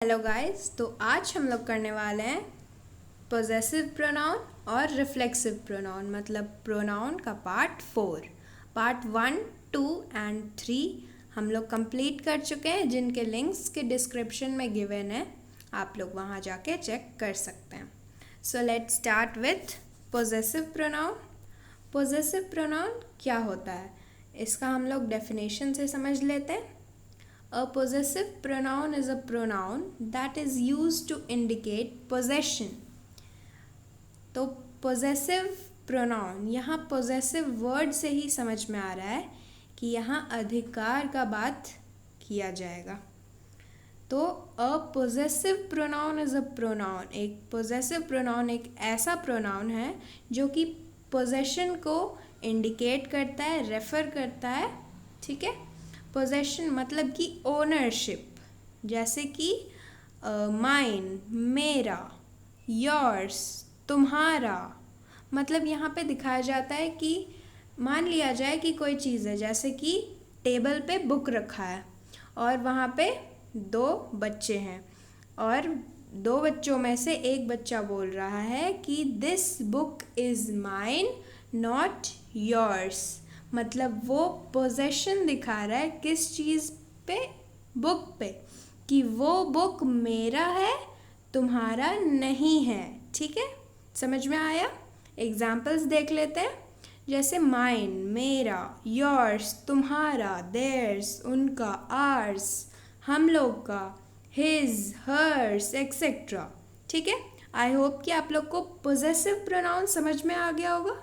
Hello guys, तो आज हम लोग करने वाले हैं पोजेसिव प्रोनाउन और रिफ्लेक्सिव प्रोनाउन, मतलब प्रोनाउन का पार्ट 1, 2 एंड 3 हम लोग कंप्लीट कर चुके हैं, जिनके लिंक्स के डिस्क्रिप्शन में गिवन है, आप लोग वहाँ जाके चेक कर सकते हैं। So let's start with possessive pronoun. Possessive pronoun क्या होता है, इसका हम लोग डेफिनेशन से समझ लेते हैं। A possessive pronoun is a pronoun that is used to indicate possession. तो possessive pronoun, यहाँ possessive word से ही समझ में आ रहा है कि यहाँ अधिकार का बात किया जाएगा। तो a possessive pronoun is a pronoun, एक possessive pronoun एक ऐसा pronoun है जो कि possession को indicate करता है, रेफर करता है, ठीक है। पोजेशन मतलब कि ओनरशिप, जैसे कि माइन, मेरा, योर्स, तुम्हारा। मतलब यहाँ पे दिखाया जाता है कि मान लिया जाए कि कोई चीज़ है, जैसे कि टेबल पे बुक रखा है और वहाँ पे 2 बच्चे हैं और 2 बच्चों में से एक बच्चा बोल रहा है कि this book is mine not yours. मतलब वो पोजेशन दिखा रहा है किस चीज़ पे, बुक पे, कि वो बुक मेरा है, तुम्हारा नहीं है, ठीक है। समझ में आया? एग्जाम्पल्स देख लेते हैं, जैसे माइन मेरा, योर्स तुम्हारा, देयर्स उनका, आर्स हम लोग का, हिज, हर्स एक्सेट्रा, ठीक है। आई होप कि आप लोग को पोजेसिव प्रोनाउन समझ में आ गया होगा।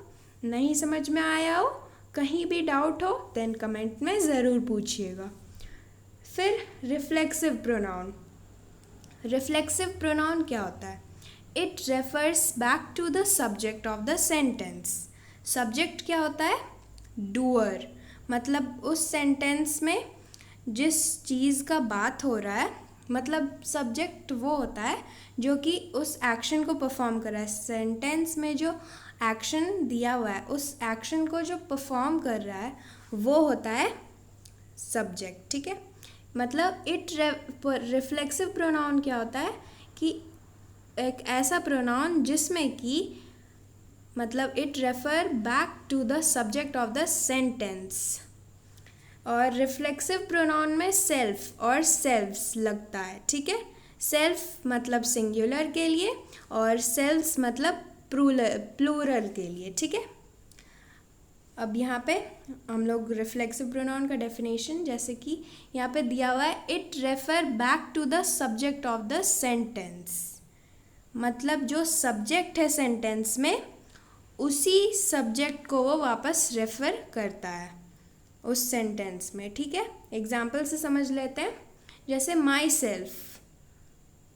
नहीं समझ में आया हो, कहीं भी डाउट हो, देन कमेंट में ज़रूर पूछिएगा। फिर रिफ्लेक्सिव प्रोनाउन। रिफ्लेक्सिव प्रोनाउन क्या होता है? It refers back to the subject of the sentence. Subject क्या होता है? डूअर। मतलब उस सेंटेंस में जिस चीज़ का बात हो रहा है, मतलब सब्जेक्ट वो होता है जो कि उस एक्शन को परफॉर्म कर रहा है। सेंटेंस में जो एक्शन दिया हुआ है, उस एक्शन को जो परफॉर्म कर रहा है वो होता है सब्जेक्ट, ठीक है। मतलब रिफ्लेक्सिव प्रोनाउन क्या होता है कि एक ऐसा प्रोनाउन जिसमें कि मतलब it refer back to the subject of the sentence. और रिफ्लेक्सिव प्रोनाउन में सेल्फ और सेल्व्स लगता है, ठीक है। सेल्फ मतलब सिंगुलर के लिए और सेल्व्स मतलब प्लूरल के लिए, ठीक है। अब यहाँ पे हम लोग रिफ्लेक्सिव प्रोनाउन का डेफिनेशन, जैसे कि यहाँ पे दिया हुआ है, it refer back to the subject of the sentence. मतलब जो सब्जेक्ट है सेंटेंस में, उसी सब्जेक्ट को वो वापस रेफर करता है उस सेंटेंस में, ठीक है। एग्जाम्पल से समझ लेते हैं, जैसे माई सेल्फ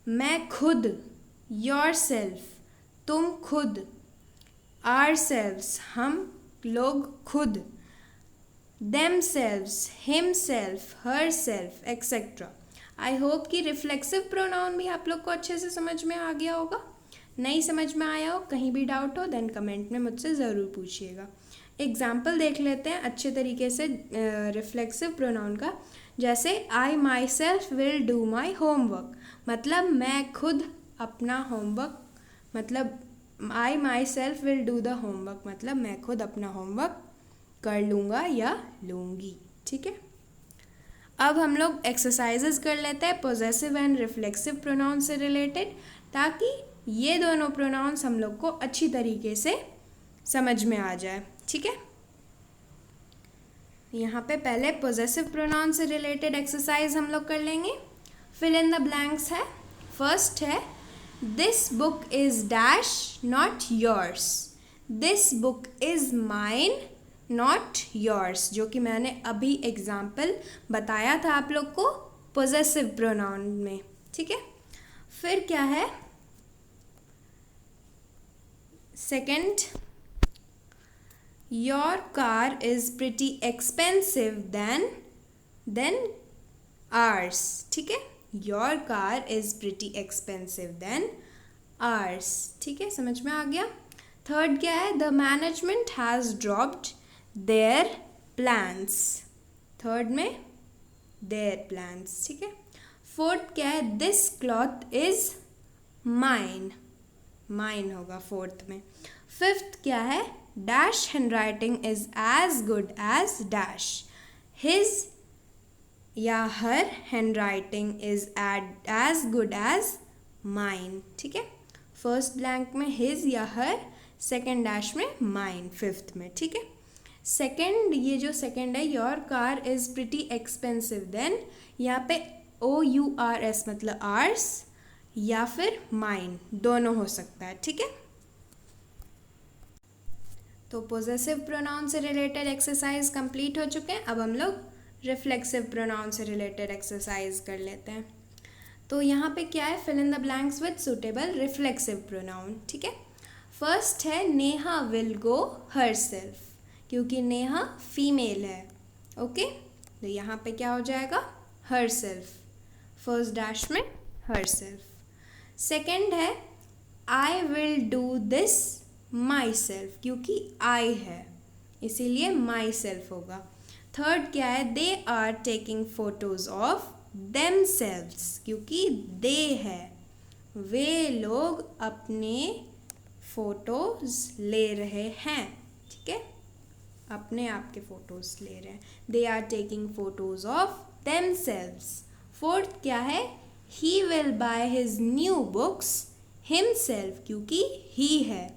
मैं खुद, योर सेल्फ तुम खुद, आर सेल्व्स हम लोग खुद, them selves him self, her self etcetera. I hope कि रिफ्लेक्सिव प्रोनाउन भी आप लोग को अच्छे से समझ में आ गया होगा। नहीं समझ में आया हो, कहीं भी डाउट हो, देन कमेंट में मुझसे ज़रूर पूछिएगा। एग्जाम्पल देख लेते हैं अच्छे तरीके से रिफ्लेक्सिव प्रोनाउन का, जैसे I myself will do my homework. मतलब मैं खुद अपना होमवर्क, मतलब I myself will do the homework, मतलब मैं खुद अपना होमवर्क कर लूँगा या लूँगी, ठीक है। अब हम लोग एक्सरसाइजेस कर लेते हैं पोजेसिव एंड रिफ्लेक्सिव प्रोनाउन से रिलेटेड, ताकि ये दोनों प्रोनाउंस हम लोग को अच्छी तरीके से समझ में आ जाए, ठीक है। यहाँ पे पहले पोजेसिव प्रोनाउन से रिलेटेड एक्सरसाइज हम लोग कर लेंगे। फिल इन द ब्लैंक्स है। फर्स्ट है, this book is dash not yours. This book is mine not yours, जो कि मैंने अभी एग्जाम्पल बताया था आप लोग को पोजेसिव प्रोनाउन में, ठीक है। फिर क्या है, second, your car is pretty expensive than ours, ठीक है। Your car is pretty expensive than ours, ठीक है, समझ में आ गया। थर्ड क्या है, the management has dropped their plans. Third में देयर प्लान्स, ठीक है। फोर्थ क्या है, this cloth is mine, mine होगा फोर्थ में। फिफ्थ क्या है, dash handwriting is as good as dash, his या her handwriting is as good as mine. ठीक है, फर्स्ट ब्लैंक में हिज या हर, सेकेंड डैश में माइन फिफ्थ में। ठीक है, सेकेंड, ये जो सेकेंड है, your car is pretty expensive than, यहाँ पे OURS मतलब आर्स या फिर माइन, दोनों हो सकता है। ठीक है, तो पोजेसिव प्रोनाउन से रिलेटेड एक्सरसाइज कंप्लीट हो चुके हैं। अब हम लोग रिफ्लेक्सिव प्रोनाउन से रिलेटेड एक्सरसाइज कर लेते हैं। तो यहाँ पे क्या है, fill in the blanks with suitable reflexive pronoun. ठीक है, फर्स्ट है नेहा विल गो हरसेल्फ, क्योंकि नेहा फीमेल है। ओके, तो यहाँ पे क्या हो जाएगा, हरसेल्फ, फर्स्ट डैश में हरसेल्फ। सेकेंड है I will do this my self, क्योंकि आई है इसीलिए माई सेल्फ होगा। थर्ड क्या है, they are taking photos of themselves, क्योंकि दे है, वे लोग अपने फोटोज ले रहे हैं। ठीक है, अपने आप के फोटोज ले रहे हैं, they are taking photos of themselves. Fourth क्या है, he will buy his new books himself, क्योंकि ही है।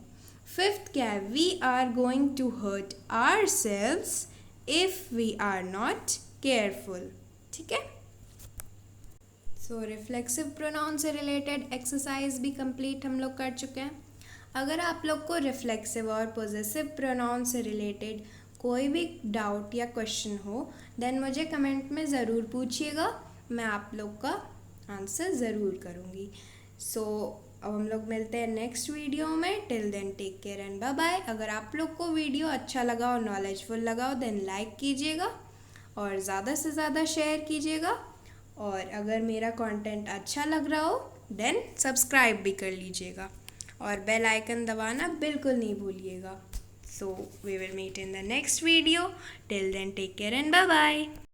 फिफ्थ क्या है, we are going to hurt ourselves if we are not careful. ठीक है, सो रिफ्लेक्सिव प्रोनाउन से रिलेटेड एक्सरसाइज भी कंप्लीट हम लोग कर चुके हैं। अगर आप लोग को रिफ्लेक्सिव और पॉजेसिव प्रोनाउन से रिलेटेड कोई भी डाउट या क्वेश्चन हो, देन मुझे कमेंट में ज़रूर पूछिएगा, मैं आप लोग का आंसर ज़रूर करूँगी। सो अब हम लोग मिलते हैं नेक्स्ट वीडियो में। Till then take care and bye bye. अगर आप लोग को वीडियो अच्छा लगा और नॉलेजफुल लगा हो, देन लाइक कीजिएगा और ज़्यादा से ज़्यादा शेयर कीजिएगा, और अगर मेरा कंटेंट अच्छा लग रहा हो देन सब्सक्राइब भी कर लीजिएगा और बेल आइकन दबाना बिल्कुल नहीं भूलिएगा। So we will meet in the next video. Till then take care and bye bye.